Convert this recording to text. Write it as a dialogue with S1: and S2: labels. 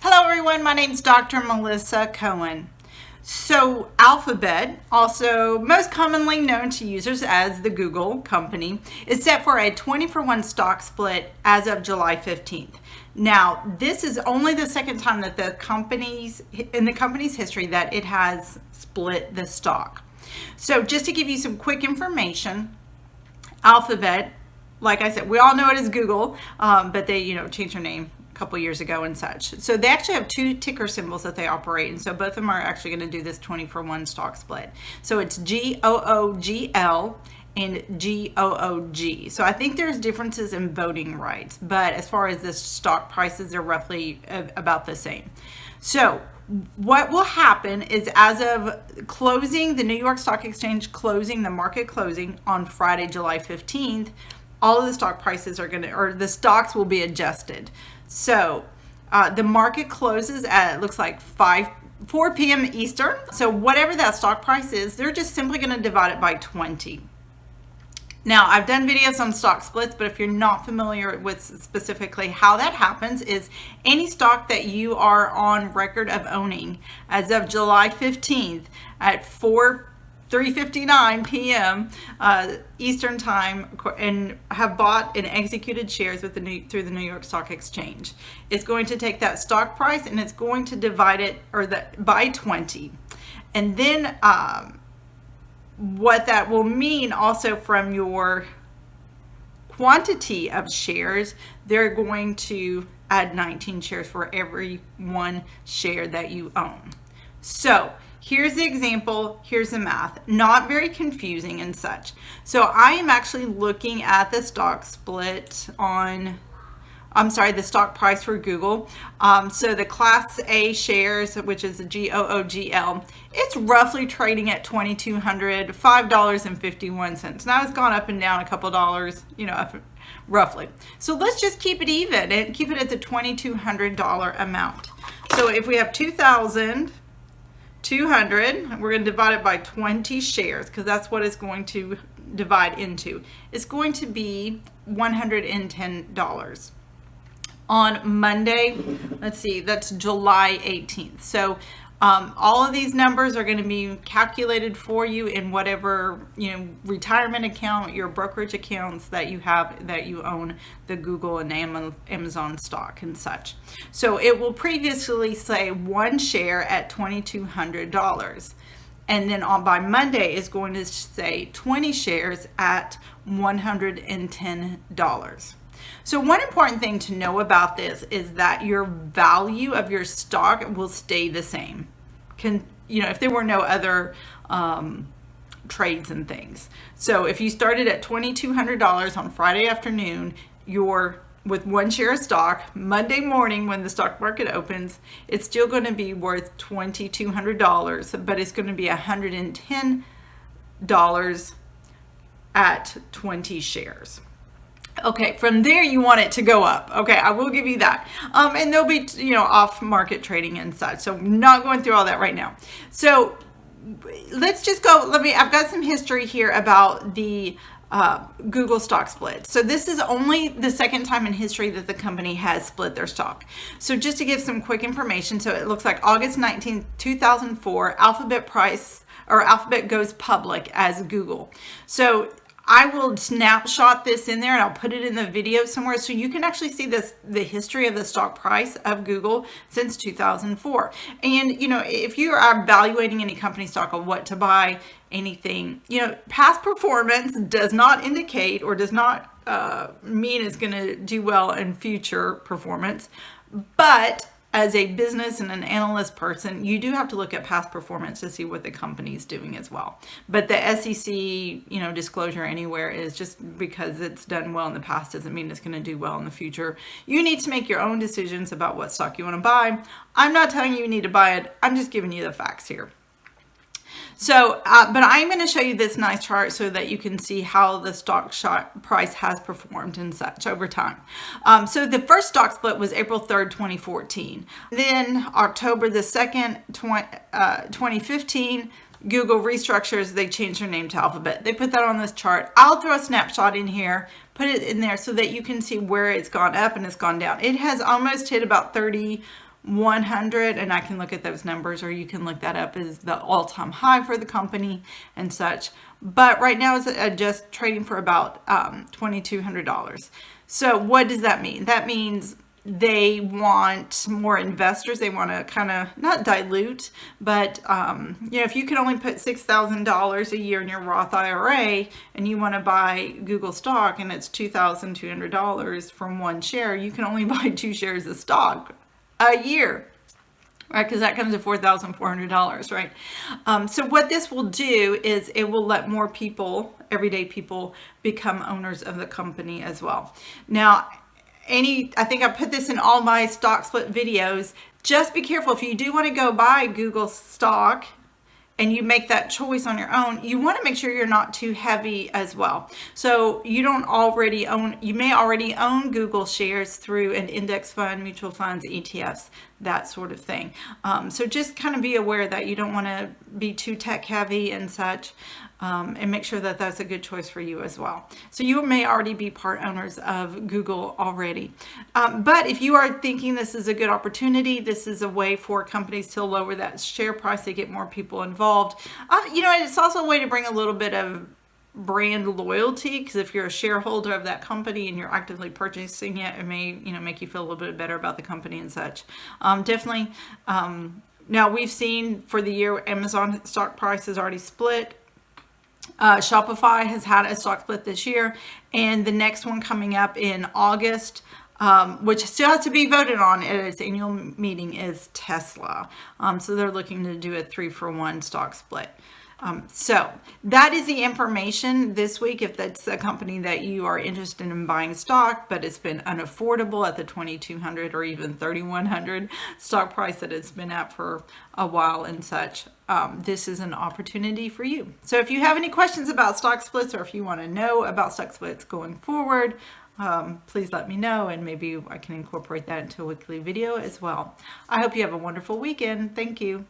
S1: Hello everyone, my name is Dr. Melissa Cohen. So Alphabet, also most commonly known to users as the Google company, is set for a 20-for-1 stock split as of July 15th. Now, this is only the second time that the company's history that it has split the stock. So just to give you some quick information, Alphabet, like I said, we all know it as Google, but they, changed their name couple years ago and such. So they actually have two ticker symbols that they operate, and so both of them are actually going to do this 20-for-1 stock split. So it's GOOGL and GOOG. So I think there's differences in voting rights, but as far as the stock prices, they're roughly about the same. So what will happen is, as of closing, the New York Stock Exchange closing, the market closing on Friday, July 15th, all of the stock prices are the stocks will be adjusted. So the market closes at, it looks like 4 p.m. Eastern. So whatever that stock price is, they're just simply going to divide it by 20. Now, I've done videos on stock splits, but if you're not familiar with specifically how that happens, is any stock that you are on record of owning as of July 15th at 3:59 p.m. Eastern time, and have bought and executed shares with through the New York Stock Exchange. It's going to take that stock price and it's going to divide it by 20. And then what that will mean also from your quantity of shares, they're going to add 19 shares for every one share that you own. So here's the example, here's the math, not very confusing and such. So I am actually looking at the stock split the stock price for Google. So the Class A shares, which is the GOOGL, it's roughly trading at $2,205.51. Now it's gone up and down a couple dollars, roughly. So let's just keep it even and keep it at the $2,200 amount. So if we have 2,200, we're going to divide it by 20 shares, because that's what it's going to divide into. It's going to be $110. On Monday, let's see, that's July 18th. So all of these numbers are going to be calculated for you in whatever, retirement account, your brokerage accounts that you have, that you own the Google and Amazon stock and such. So it will previously say one share at $2,200. And then by Monday is going to say 20 shares at $110. So one important thing to know about this is that your value of your stock will stay the same. If there were no other trades and things. So if you started at $2,200 on Friday afternoon, with one share of stock, Monday morning when the stock market opens, it's still going to be worth $2,200, but it's going to be $110 at 20 shares. Okay, from there you want it to go up. Okay, I will give you that. And there'll be, off market trading and such. So I'm not going through all that right now. So let's just go, I've got some history here about the Google stock split. So this is only the second time in history that the company has split their stock. So just to give some quick information, so it looks like August 19th, 2004, Alphabet goes public as Google. So I will snapshot this in there and I'll put it in the video somewhere so you can actually see the history of the stock price of Google since 2004. And, if you are evaluating any company stock or what to buy, anything, past performance does not indicate or does not mean it's going to do well in future performance. But as a business and an analyst person, you do have to look at past performance to see what the company's doing as well. But the SEC, disclosure anywhere is just because it's done well in the past doesn't mean it's going to do well in the future. You need to make your own decisions about what stock you want to buy. I'm not telling you need to buy it. I'm just giving you the facts here. So, but I'm going to show you this nice chart so that you can see how the stock price has performed and such over time. So the first stock split was April 3rd, 2014. Then October the 2nd, 2015, Google restructures, they change their name to Alphabet. They put that on this chart. I'll throw a snapshot in here, put it in there so that you can see where it's gone up and it's gone down. It has almost hit about 30 100, and I can look at those numbers, or you can look that up as the all-time high for the company and such. But right now it's just trading for about $2,200. So what does that mean? That means they want more investors. They want to kind of not dilute, but if you can only put $6,000 a year in your Roth IRA and you want to buy Google stock and it's $2,200 from one share, you can only buy 2 shares of stock a year, right? Because that comes to $4,400, right? So what this will do is it will let more people, everyday people, become owners of the company as well. Now, I think I put this in all my stock split videos. Just be careful if you do want to go buy Google stock and you make that choice on your own, you want to make sure you're not too heavy as well. So you may already own Google shares through an index fund, mutual funds, ETFs, that sort of thing. So just kind of be aware that you don't want to be too tech heavy and such, and make sure that that's a good choice for you as well. So you may already be part owners of Google already. But if you are thinking this is a good opportunity, this is a way for companies to lower that share price to get more people involved. It's also a way to bring a little bit of brand loyalty, because if you're a shareholder of that company and you're actively purchasing it, it may make you feel a little bit better about the company and such. Definitely. Now we've seen for the year Amazon stock price has already split. Shopify has had a stock split this year, and the next one coming up in August, which still has to be voted on at its annual meeting, is Tesla. So they're looking to do a 3-for-1 stock split. So that is the information this week. If that's a company that you are interested in buying stock, but it's been unaffordable at the 2,200 or even 3,100 stock price that it's been at for a while and such, this is an opportunity for you. So if you have any questions about stock splits, or if you want to know about stock splits going forward, please let me know, and maybe I can incorporate that into a weekly video as well. I hope you have a wonderful weekend. Thank you.